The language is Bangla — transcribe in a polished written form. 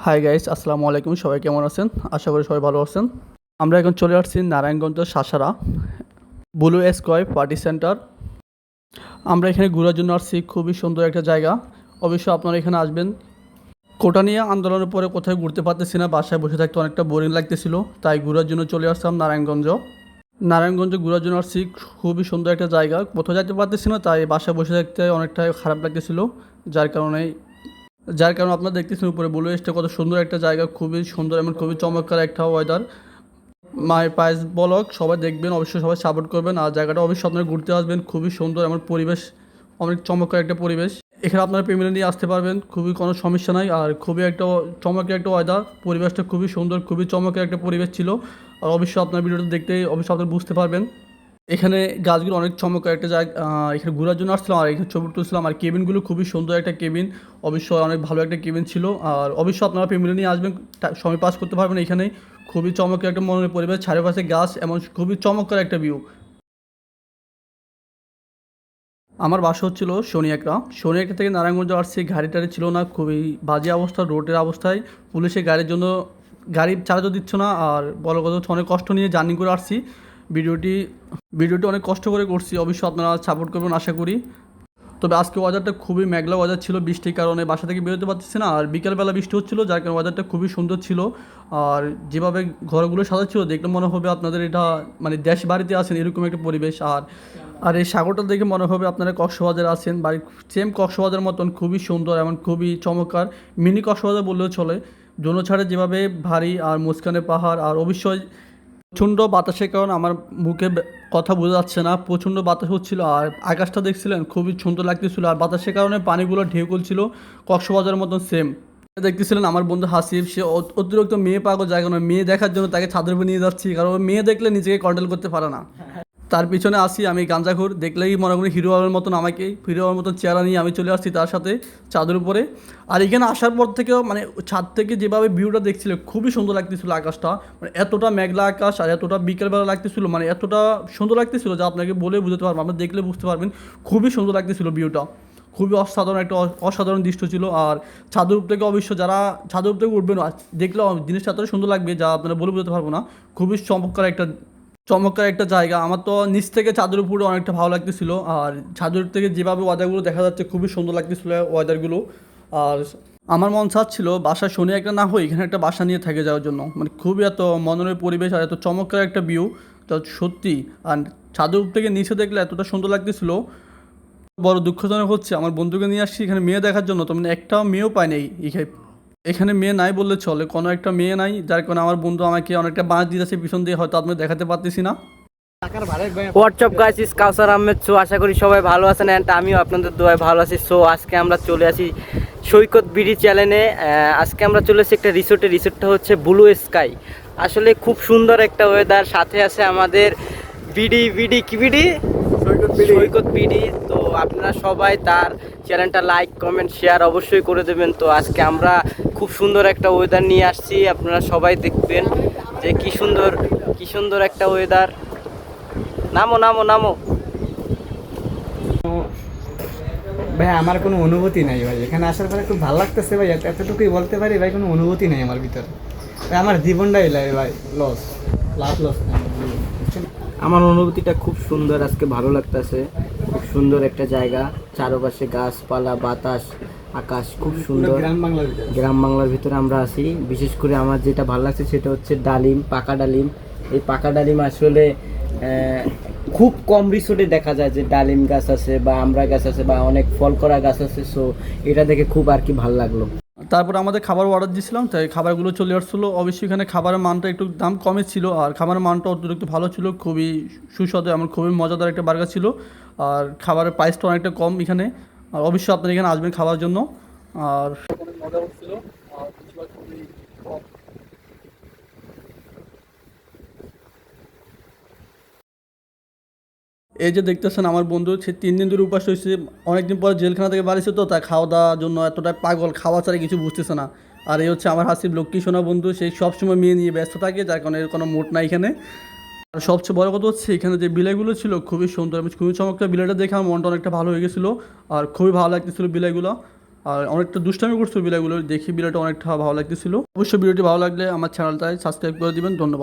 হাই গাইস, আসসালামু আলাইকুম। সবাই কেমন আছেন? আশা করি সবাই ভালো আছেন। আমরা এখন চলে আসছি নারায়ণগঞ্জ সাসারা ব্লু স্কাই পার্টি সেন্টার। আমরা এখানে ঘোরার জন্য আসছি। খুবই সুন্দর একটা জায়গা। অবশ্যই আপনারা এখানে আসবেন। কোটা নিয়ে আন্দোলনের পরে কোথায় ঘুরতে পারতেছি না, বাসায় বসে থাকতে অনেকটা বোরিং লাগতেছিল, তাই ঘোরার জন্য চলে আসলাম নারায়ণগঞ্জে ঘোরার জন্য আসছি। খুবই সুন্দর একটা জায়গা, কোথাও যেতে পারতেছি না, তাই বাসায় বসে থাকতে অনেকটা খারাপ লাগতেছিল। যার কারণে আপনারা দেখতেছেন উপরে ব্লু স্টে কত সুন্দর একটা জায়গা, খুবই সুন্দর এবং খুবই চমৎকার একটা ওয়েদার। মাই পাইস ব্লগ সবাই দেখবেন, অবশ্যই সবাই সাপোর্ট করবেন। আর জায়গাটা অবশ্যই আপনারা ঘুরতে আসবেন, খুবই সুন্দর এমন পরিবেশ, অনেক চমৎকার একটা পরিবেশ। এখানে আপনারা ফ্যামিলি নিয়ে আসতে পারবেন, খুবই কোনো সমস্যা নাই। আর খুবই একটা চমৎকার একটা ওয়েদার, পরিবেশটা খুবই সুন্দর, খুবই চমৎকার একটা পরিবেশ ছিল। আর অবশ্যই আপনার ভিডিওটা দেখতে অবশ্যই আপনারা বুঝতে পারবেন। এখানে গাছগুলো অনেক চমৎকার একটা জায়গা। এখানে ঘোরার জন্য আসছিলাম আর এখানে ছবি তুলছিলাম। আর কেবিনগুলো খুবই সুন্দর একটা কেবিন, অবশ্যই অনেক ভালো একটা কেবিন ছিল। আর অবশ্যই আপনারা ফ্যামিলি নিয়ে আসবেন, সময় পাস করতে পারবেন এখানে। খুবই চমৎকার একটা মনোরম পরিবেশ, চারিপাশে গাছ, এমন খুবই চমৎকার একটা ভিউ। আমার বাসা হচ্ছিল শনিয়াকড়া থেকে নারায়ণগঞ্জ আসছি। গাড়ি টাড়ি ছিল না, খুবই বাজে অবস্থা, রোডের অবস্থায়। পুলিশে গাড়ির জন্য গাড়ি চালাতে দিচ্ছ না। আর বড় কথা হচ্ছে অনেক কষ্ট নিয়ে জার্নি করে আসছি। ভিডিওটি ভিডিওটি অনেক কষ্ট করে করছি, অবশ্যই আপনারা সাপোর্ট করবেন আশা করি। তবে আজকে ওয়েদারটা খুবই মেঘলা ওয়েদার ছিল, বৃষ্টির কারণে বাসা থেকে বেরোতে পারতেছি না। আর বিকেলবেলা বৃষ্টি হচ্ছিল, যার কারণে ওয়েদারটা খুবই সুন্দর ছিল। আর যেভাবে ঘরগুলো সাজাচ্ছিল দেখলে মনে হবে আপনাদের এটা মানে দেশ বাড়িতে আছেন এরকম একটা পরিবেশ। আর এই সাগরটা দেখে মনে হবে আপনারা কক্সবাজারে আছেন, বাড়ি সেম কক্সবাজারের মতন খুবই সুন্দর এবং খুবই চমৎকার। মিনি কক্সবাজার বললেও চলে। ছাড়ে যেভাবে ভারী আর মুস্কানে পাহাড়। আর অবশ্যই প্রচণ্ড বাতাসের কারণে আমার মুখে কথা বোঝা যাচ্ছে না, প্রচণ্ড বাতাস হচ্ছিল। আর আকাশটা দেখছিলেন খুবই সুন্দর লাগতেছিল। আর বাতাসের কারণে পানিগুলো ঢেউ করছিল কক্সবাজারের মতন সেম। দেখতেছিলেন আমার বন্ধু হাসিব, সে অতিরিক্ত মেয়ে পাগল, জায়গা নয়, মেয়ে দেখার জন্য তাকে ছাদের উপর নিয়ে যাচ্ছি, কারণ মেয়ে দেখলে নিজেকে কন্ট্রোল করতে পারে না। তার পিছনে আসি আমি গাঞ্জাখোর, দেখলেই মনে করি হিরো হওয়ার মতন, আমাকে হিরো হওয়ার মতন চেহারা নিয়ে আমি চলে আসছি তার সাথে চাঁদের উপরে। আর এখানে আসার পর থেকেও মানে ছাদ থেকে যেভাবে ভিউটা দেখছিল খুবই সুন্দর লাগতেছিল আকাশটা। মানে এতটা মেঘলা আকাশ আর এতটা বিকেলবেলা লাগতেছিল, মানে এতটা সুন্দর লাগতেছিল যা আপনাকে বলে বুঝতে পারবেন, আপনার দেখলে বুঝতে পারবেন। খুবই সুন্দর লাগতেছিল ভিউটা, খুবই অসাধারণ একটা অসাধারণ দৃশ্য ছিল। আর ছাদের উপর থেকে অবশ্য যারা ছাদের উপর থেকে উঠবেন দেখলে জিনিসটা এতটা সুন্দর লাগবে যা আপনারা বলে বুঝতে পারবো না। খুবই চমৎকার একটা জায়গা। আমার তো নিচ থেকে চাঁদের উপরে অনেকটা ভালো লাগতেছিল। আর চাঁদের থেকে যেভাবে ওয়েদারগুলো দেখা যাচ্ছে খুবই সুন্দর লাগতেছিল ওয়েদারগুলো। আর আমার মন চাচ্ছিল বাসা শনি একটা না হয়ে এখানে একটা বাসা নিয়ে থেকে যাওয়ার জন্য, মানে খুবই এত মনোরম পরিবেশ আর এত চমৎকার একটা ভিউ, তো সত্যি। আর চাঁদের উপর থেকে নিচে দেখলে এতটা সুন্দর লাগতেছিল। বড় দুঃখজনক হচ্ছে আমার বন্ধুকে নিয়ে আসছি এখানে মেয়ে দেখার জন্য, তো মানে একটা মেয়েও পাই নাই এখানে মেয়ে নাই বললে চলে, কোনো একটা মেয়ে নাই। যার কারণে আমার বন্ধু আমাকে অনেকটা বাঁশ দিতেছে পিছন দিয়ে, হয়তো আপনি দেখাতে পারতেছি না। হোয়াটসঅ্যাপ গাইস, ইস কাউসার আহমেদ। সো আশা করি সবাই ভালো আছেন অ্যান্ড আমিও আপনাদের দোয়ায় ভালো আছি। সো আজকে আমরা চলে আসি সৈকত বিডি চ্যানেলে। আজকে আমরা চলে আসি একটা রিসোর্টটা হচ্ছে ব্লু স্কাই। আসলে খুব সুন্দর একটা ওয়েদার, সাথে আছে আমাদের সৈকত বিডি। তো আপনারা সবাই তার চ্যানেলটা লাইক কমেন্ট শেয়ার অবশ্যই করে দেবেন। তো আজকে আমরা খুব সুন্দর একটা ওয়েদার নিয়ে আসছি, আপনারা সবাই দেখবেন যে কি সুন্দর একটা ওয়েদার। নামো। ভাই আমার কোনো অনুভূতি নাই ভাই, এখানে আসার পরে খুব ভালো লাগতেছে ভাই, এতটুকুই বলতে পারি ভাই, কোনো অনুভূতি নেই আমার ভিতরে। ভাই আমার জীবনটাই ভাই লস আমার অনুভূতিটা খুব সুন্দর, আজকে ভালো লাগতেছে। খুব সুন্দর একটা জায়গা, চারপাশে গাছপালা, বাতাস, আকাশ খুব সুন্দর। গ্রাম বাংলার ভিতরে আমরা আছি। বিশেষ করে আমার যেটা ভালো লাগছে সেটা হচ্ছে ডালিম, পাকা ডালিম। এই পাকা ডালিম আসলে খুব কম রিসোর্টে দেখা যায় যে ডালিম গাছ আছে বা আমড়া গাছ আছে বা অনেক ফল করা গাছ আছে। সো এটা দেখে খুব আর কি ভালো লাগলো। তারপর আমাদের খাবার অর্ডার দিয়েছিলাম, তাই খাবারগুলো চলে আসছিলো। অবশ্যই এখানে খাবারের মানটা একটু দাম কমে ছিল, আর খাবারের মানটা অতিরিক্ত ভালো ছিল, খুবই সুস্বাদু, আমার খুবই মজাদার একটা বার্গার ছিল। আর খাবারের প্রাইসটা অনেকটা কম এখানে। আর অবশ্যই আপনারা এখানে আসবেন খাওয়ার জন্য। আর অনেক মজা হচ্ছিল। আর খুবই কম। এই যে দেখতেছেন আমার বন্ধু, সে 3 দিন ধরে উপাস হয়েছে, অনেকদিন পর জেলখানা থেকে বাড়িছে, তো তাই খাওয়া দাওয়ার জন্য এতটা পাগল, খাওয়া ছাড়া কিছু বুঝতেছে না। আর এই হচ্ছে আমার হাসিব লক্ষ্মী সোনা বন্ধু, সেই সবসময় মেয়ে নিয়ে ব্যস্ত থাকে, যার কারণে এর কোনো মোট নাই এখানে। আর সবচেয়ে বড় কথা হচ্ছে এখানে যে বিলাইগুলো ছিল খুবই সুন্দর, আমি খুবই চমৎকার। বিলাইটা দেখে আমার মনটা অনেকটা ভালো হয়ে গেছিলো আর খুবই ভালো লাগতেছিলো বিলাইগুলো। আর অনেকটা দুষ্টামি করছিল বিলাগুলো, দেখি বিলাটা অনেকটা ভালো লাগতেছিল। অবশ্যই ভিডিওটি ভালো লাগলে আমার চ্যানেলটায় সাবস্ক্রাইব করে দিবেন। ধন্যবাদ।